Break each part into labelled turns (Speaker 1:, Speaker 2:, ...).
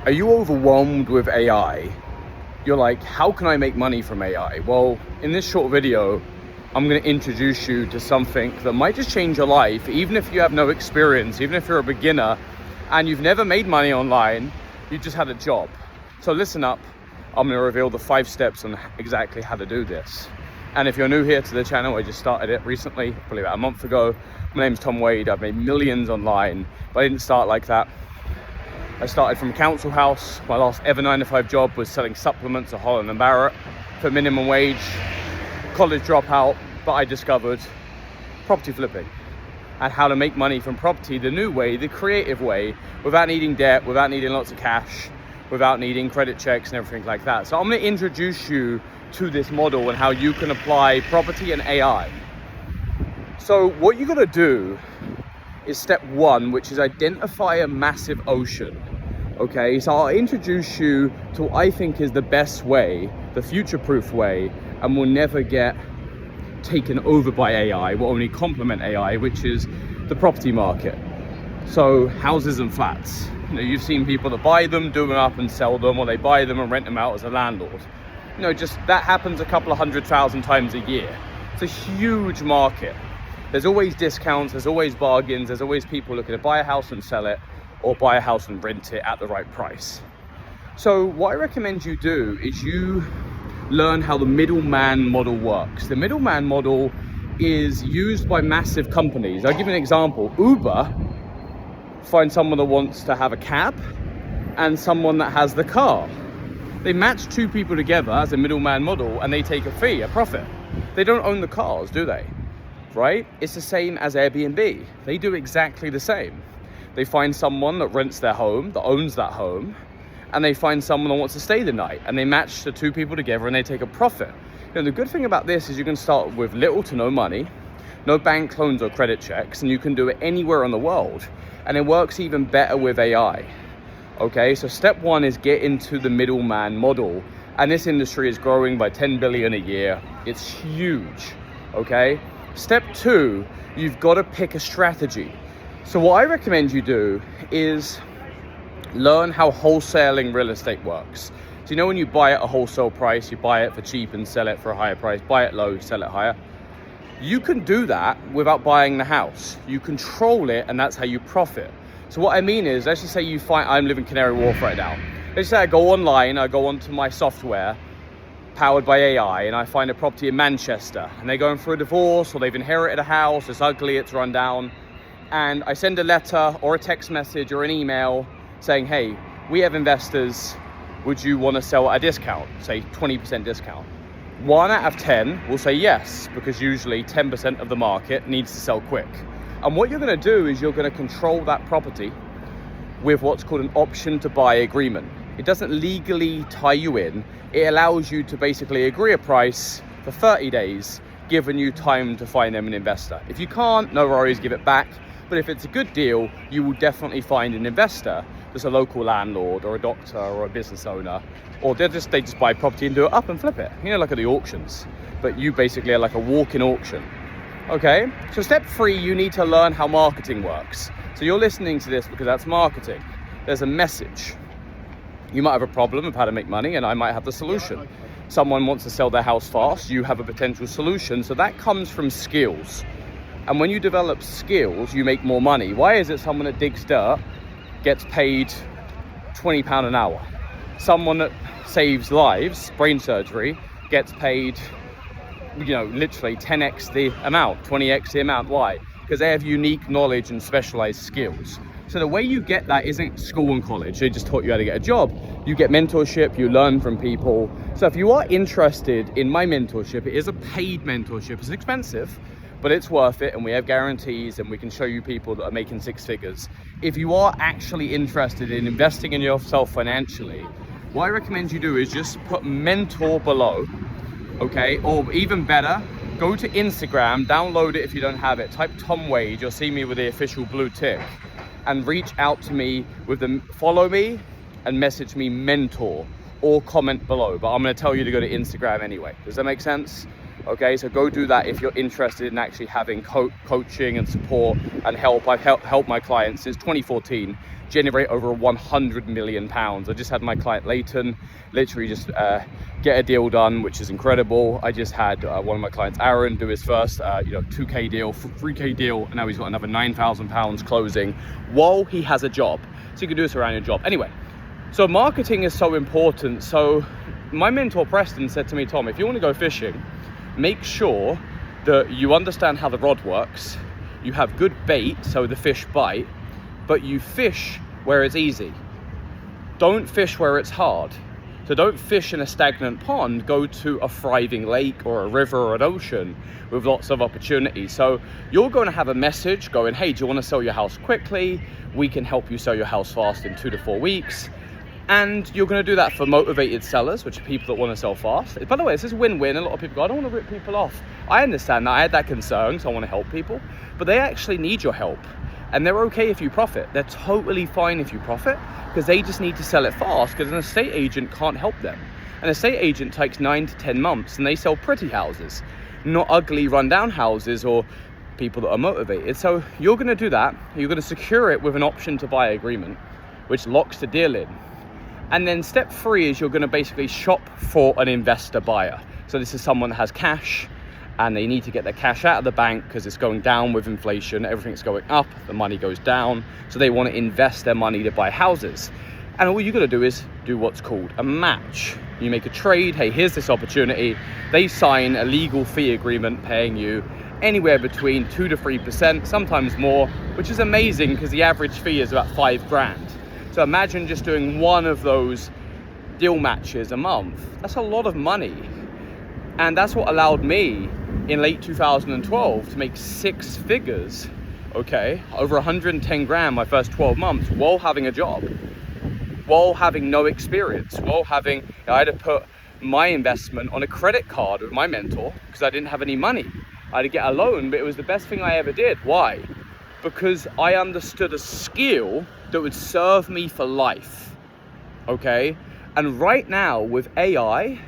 Speaker 1: Are you overwhelmed with AI? You're like, how can I make money from AI? Well, in this short video, I'm going to introduce you to something that might just change your life, even if you have no experience, even if you're a beginner and you've never made money online, you just had a job. So listen up, I'm going to reveal the 5 steps on exactly how to do this. And if you're new here to the channel, I just started it recently, probably about a month ago. My name's Tom Wade, I've made millions online, but I didn't start like that. I started from a council house. My last ever 9-to-5 job was selling supplements at Holland & Barrett for minimum wage, college dropout, but I discovered property flipping and how to make money from property the new way, the creative way, without needing debt, without needing lots of cash, without needing credit checks and everything like that. So I'm going to introduce you to this model and how you can apply property and AI. So what you got to do is step 1, which is identify a massive ocean. Okay, so I'll introduce you to what I think is the best way, the future-proof way, and will never get taken over by AI, will only complement AI, which is the property market. So houses and flats. You know, you've seen people that buy them, do them up and sell them, or they buy them and rent them out as a landlord. You know, just that happens a couple of 100,000 times a year. It's a huge market. There's always discounts, there's always bargains, there's always people looking to buy a house and sell it, or buy a house and rent it at the right price. So what I recommend you do is you learn how the middleman model works. The middleman model is used by massive companies. I'll give you an example. Uber finds someone that wants to have a cab and someone that has the car. They match 2 people together as a middleman model and they take a fee, a profit. They don't own the cars, do they? Right? It's the same as Airbnb. They do exactly the same. They find someone that rents their home, that owns that home, and they find someone that wants to stay the night, and they match the 2 people together and they take a profit. You know, the good thing about this is you can start with little to no money, no bank loans or credit checks, and you can do it anywhere in the world. And it works even better with AI. Okay, so step 1 is get into the middleman model. And this industry is growing by 10 billion a year. It's huge, okay? Step 2, you've got to pick a strategy. So what I recommend you do is learn how wholesaling real estate works. So you know when you buy at a wholesale price, you buy it for cheap and sell it for a higher price, buy it low, sell it higher. You can do that without buying the house. You control it and that's how you profit. So what I mean is, let's just say you find, I'm living Canary Wharf right now. Let's say I go online, I go onto my software, powered by AI, and I find a property in Manchester, and they're going through a divorce, or they've inherited a house, it's ugly, it's run down, and I send a letter or a text message or an email saying, hey, we have investors, would you want to sell at a discount, say 20% discount? 1 out of 10 will say yes, because usually 10% of the market needs to sell quick. And what you're going to do is you're going to control that property with what's called an option to buy agreement. It doesn't legally tie you in. It allows you to basically agree a price for 30 days, giving you time to find them an investor. If you can't, no worries, give it back. But if it's a good deal, you will definitely find an investor that's a local landlord or a doctor or a business owner, or they just buy property and do it up and flip it. You know, like at the auctions, but you basically are like a walk-in auction. Okay, so step 3, you need to learn how marketing works. So you're listening to this because that's marketing. There's a message. You might have a problem of how to make money and I might have the solution. Someone wants to sell their house fast, you have a potential solution. So that comes from skills. And when you develop skills, you make more money. Why is it someone that digs dirt gets paid £20 an hour? Someone that saves lives, brain surgery, gets paid, you know, literally 10x the amount, 20x the amount. Why? Because they have unique knowledge and specialized skills. So the way you get that isn't school and college. They just taught you how to get a job. You get mentorship, you learn from people. So if you are interested in my mentorship, it is a paid mentorship. It's expensive, but it's worth it. And we have guarantees and we can show you people that are making 6 figures. If you are actually interested in investing in yourself financially, what I recommend you do is just put mentor below. Okay, or even better, go to Instagram, download it if you don't have it, type Tom Wade, you'll see me with the official blue tick, and reach out to me with the follow me and message me mentor or comment below. But I'm going to tell you to go to Instagram anyway. Does that make sense? Okay, so go do that if you're interested in actually having coaching and support and help. I've helped my clients since 2014 generate over 100 million pounds. I just had my client Leighton literally just get a deal done, which is incredible. I just had one of my clients, Aaron, do his first 2k deal, 3k deal, and now he's got another 9,000 pounds closing while he has a job. So you can do this around your job. Anyway, so marketing is so important. So my mentor Preston said to me, Tom, if you want to go fishing, make sure that you understand how the rod works, you have good bait so the fish bite, but you fish where it's easy. Don't fish where it's hard. So don't fish in a stagnant pond, go to a thriving lake or a river or an ocean with lots of opportunity. So you're going to have a message going, hey, do you want to sell your house quickly? We can help you sell your house fast in 2 to 4 weeks. And you're going to do that for motivated sellers, which are people that want to sell fast. By the way, this is win-win. A lot of people go, I don't want to rip people off. I understand that. I had that concern, so I want to help people. But they actually need your help. And they're okay if you profit. They're totally fine if you profit, because they just need to sell it fast, because an estate agent can't help them. An estate agent takes 9 to 10 months, and they sell pretty houses, not ugly, rundown houses or people that are motivated. So you're going to do that. You're going to secure it with an option to buy agreement, which locks the deal in. And then step 3 is you're going to basically shop for an investor buyer. So this is someone that has cash and they need to get their cash out of the bank because it's going down with inflation. Everything's going up, the money goes down. So they want to invest their money to buy houses. And all you got to do is do what's called a match. You make a trade. Hey, here's this opportunity. They sign a legal fee agreement paying you anywhere between 2 to 3%, sometimes more, which is amazing because the average fee is about $5,000. So imagine just doing one of those deal matches a month. That's a lot of money. And that's what allowed me in late 2012 to make 6 figures, okay? Over 110 grand my first 12 months while having a job, while having no experience, while having, I had to put my investment on a credit card with my mentor because I didn't have any money. I had to get a loan, but it was the best thing I ever did. Why? Because I understood a skill that would serve me for life, okay? And right now with AI,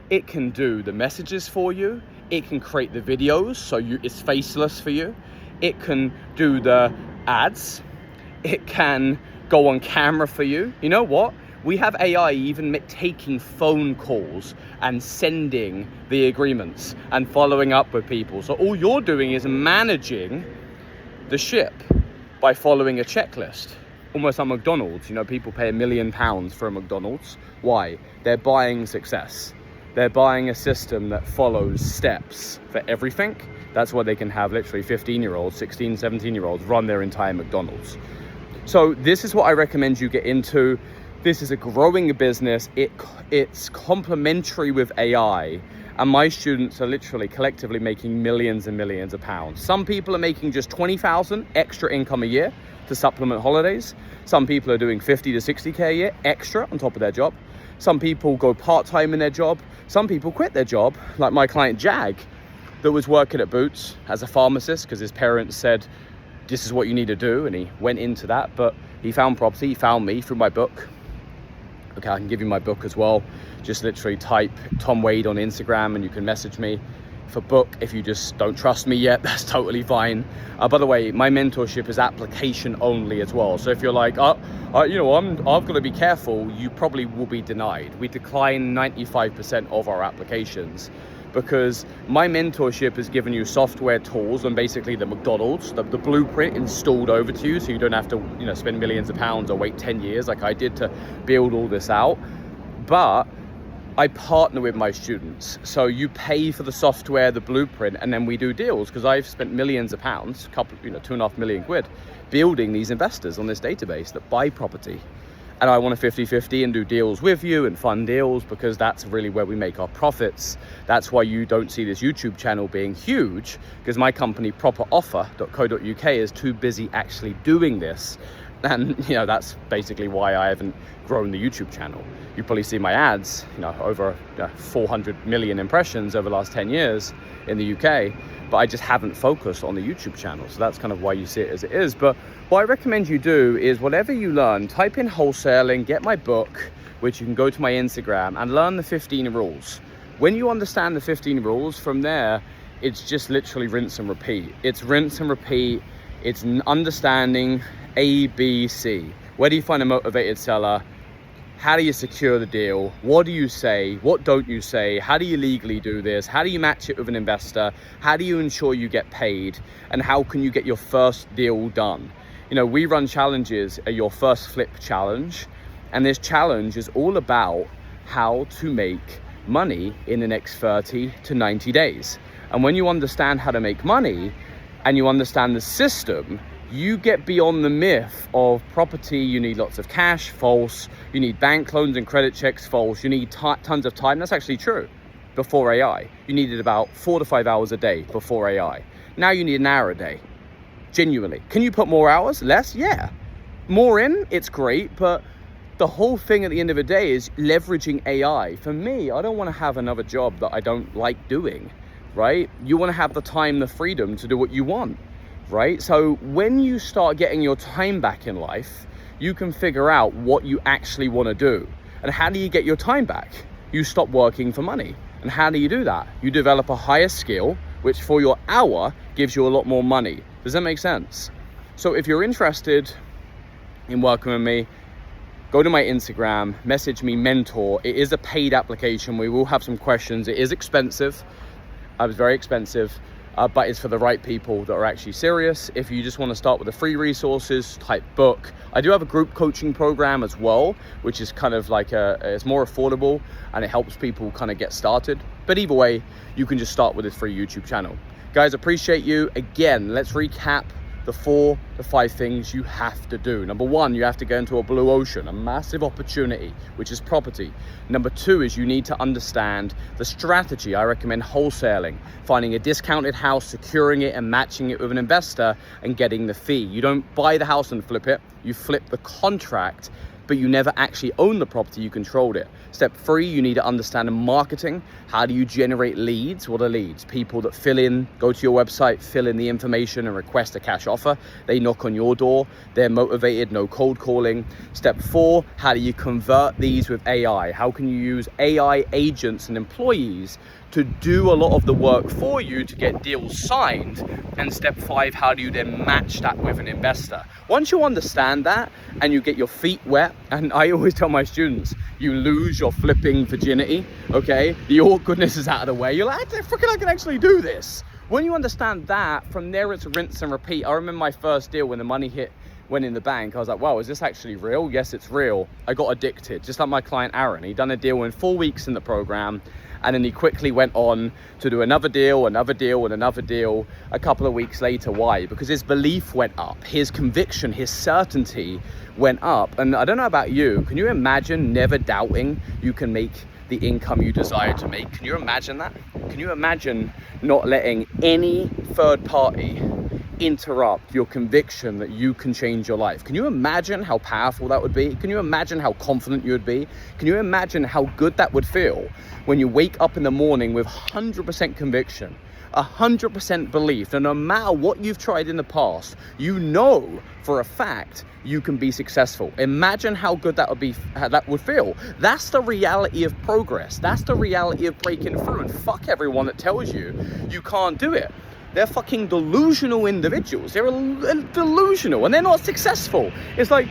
Speaker 1: it can do the messages for you. It can create the videos, so it's faceless for you. It can do the ads. It can go on camera for you. You know what? We have AI even taking phone calls and sending the agreements and following up with people. So all you're doing is managing the ship by following a checklist. Almost like McDonald's, people pay £1 million for a McDonald's. Why? They're buying success. They're buying a system that follows steps for everything. That's why they can have literally 15-year-olds, 16, 17-year-olds run their entire McDonald's. So this is what I recommend you get into. This is a growing business. It's complementary with AI. And my students are literally collectively making millions and millions of pounds. Some people are making just 20,000 extra income a year to supplement holidays. Some people are doing 50 to 60K a year extra on top of their job. Some people go part-time in their job. Some people quit their job, like my client Jag, that was working at Boots as a pharmacist because his parents said, this is what you need to do. And he went into that, but he found property. He found me through my book. Okay, I can give you my book as well. Just literally type Tom Wade on Instagram and you can message me for book. If you just don't trust me yet, that's totally fine. By the way, my mentorship is application only as well. So if you're like, I've got to be careful, you probably will be denied. We decline 95% of our applications because my mentorship has given you software tools and basically the McDonald's, the blueprint installed over to you so you don't have to spend millions of pounds or wait 10 years like I did to build all this out. But I partner with my students. So you pay for the software, the blueprint, and then we do deals because I've spent millions of pounds, 2.5 million quid, building these investors on this database that buy property. And I want a 50-50 and do deals with you and fun deals because that's really where we make our profits. That's why you don't see this YouTube channel being huge because my company properoffer.co.uk is too busy actually doing this. And that's basically why I haven't grown the YouTube channel. You probably see my ads, over 400 million impressions over the last 10 years in the UK, but I just haven't focused on the YouTube channel. So that's kind of why you see it as it is. But what I recommend you do is whatever you learn, type in wholesaling, get my book, which you can go to my Instagram and learn the 15 rules. When you understand the 15 rules, from there, it's just literally rinse and repeat. It's rinse and repeat. It's understanding A, B, C. Where do you find a motivated seller? How do you secure the deal? What do you say? What don't you say? How do you legally do this? How do you match it with an investor? How do you ensure you get paid? And how can you get your first deal done? You know, we run challenges, your first flip challenge. And this challenge is all about how to make money in the next 30 to 90 days. And when you understand how to make money and you understand the system, you get beyond the myth of property, you need lots of cash, false. You need bank loans and credit checks, false. You need tons of time. That's actually true. Before AI, you needed about 4 to 5 hours a day before AI. Now you need an hour a day, genuinely. Can you put more hours? Less? Yeah. More in, it's great, but the whole thing at the end of the day is leveraging AI. For me, I don't want to have another job that I don't like doing, right? You want to have the time, the freedom to do what you want. Right? So when you start getting your time back in life, you can figure out what you actually want to do. And how do you get your time back? You stop working for money. And how do you do that? You develop a higher skill, which for your hour gives you a lot more money. Does that make sense? So if you're interested in working with me, go to my Instagram, message me mentor. It is a paid application. We will have some questions. It is expensive. It was very expensive. But it's for the right people that are actually serious. If you just want to start with the free resources type book, I do have a group coaching program as well, which is kind of like it's more affordable and it helps people kind of get started. But either way, you can just start with this free YouTube channel. Guys, appreciate you. Again, let's recap the 4 to 5 things you have to do. Number 1, you have to go into a blue ocean, a massive opportunity, which is property. Number 2 is you need to understand the strategy. I recommend wholesaling, finding a discounted house, securing it and matching it with an investor and getting the fee. You don't buy the house and flip it, you flip the contract, but you never actually own the property, you controlled it. Step 3, you need to understand marketing. How do you generate leads? What are leads? People that go to your website, fill in the information and request a cash offer. They knock on your door, they're motivated, no cold calling. Step 4, how do you convert these with AI? How can you use AI agents and employees to do a lot of the work for you to get deals signed? And step 5, how do you then match that with an investor? Once you understand that and you get your feet wet, and I always tell my students, you lose your flipping virginity, okay? The awkwardness is out of the way. You're like, I can actually do this. When you understand that, from there it's rinse and repeat. I remember my first deal when the money went in the bank. I was like, wow, is this actually real? Yes, it's real. I got addicted, just like my client Aaron. He'd done a deal in 4 weeks in the program, and then he quickly went on to do another deal, and another deal a couple of weeks later. Why? Because his belief went up, his conviction, his certainty went up. And I don't know about you, can you imagine never doubting you can make the income you desire to make? Can you imagine that? Can you imagine not letting any third party interrupt your conviction that you can change your life? Can you imagine how powerful that would be? Can you imagine how confident you would be? Can you imagine how good that would feel when you wake up in the morning with 100% conviction, 100% belief that no matter what you've tried in the past, you know for a fact you can be successful? Imagine how good that would be, how that would feel. That's the reality of progress. That's the reality of breaking through. And fuck everyone that tells you you can't do it. They're fucking delusional individuals. They're delusional and they're not successful. It's like,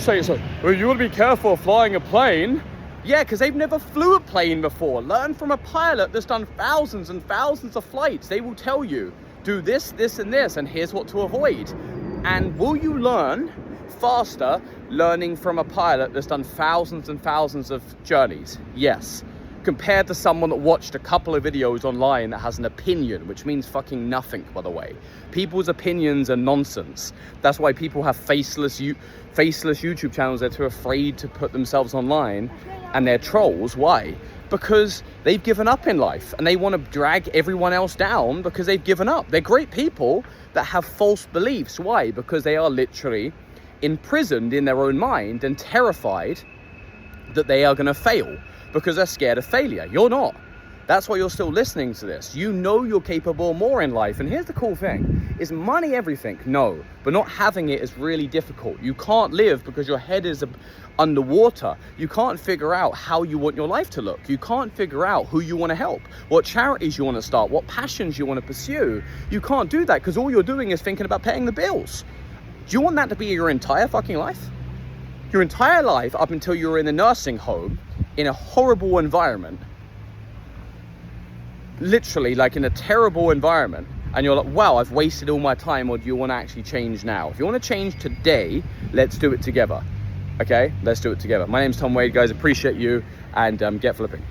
Speaker 1: well, you want to be careful flying a plane. Yeah, because they've never flew a plane before. Learn from a pilot that's done thousands and thousands of flights. They will tell you, do this, this, and this, and here's what to avoid. And will you learn faster learning from a pilot that's done thousands and thousands of journeys? Yes. Compared to someone that watched a couple of videos online that has an opinion, which means fucking nothing, by the way. People's opinions are nonsense. That's why people have faceless YouTube channels. They're too afraid to put themselves online, and they're trolls. Why? Because they've given up in life and they want to drag everyone else down because they've given up. They're great people that have false beliefs. Why? Because they are literally imprisoned in their own mind and terrified that they are going to fail because they're scared of failure. You're not. That's why you're still listening to this. You know you're capable more in life. And here's the cool thing. Is money everything? No. But not having it is really difficult. You can't live because your head is underwater. You can't figure out how you want your life to look. You can't figure out who you want to help, what charities you want to start, what passions you want to pursue. You can't do that because all you're doing is thinking about paying the bills. Do you want that to be your entire fucking life? Your entire life up until you're in the nursing home, in a horrible environment, literally like in a terrible environment, and you're like, wow, I've wasted all my time, or do you want to actually change now? If you want to change today, let's do it together. Okay, let's do it together. My name's Tom Wade, guys. Appreciate you, and get flipping.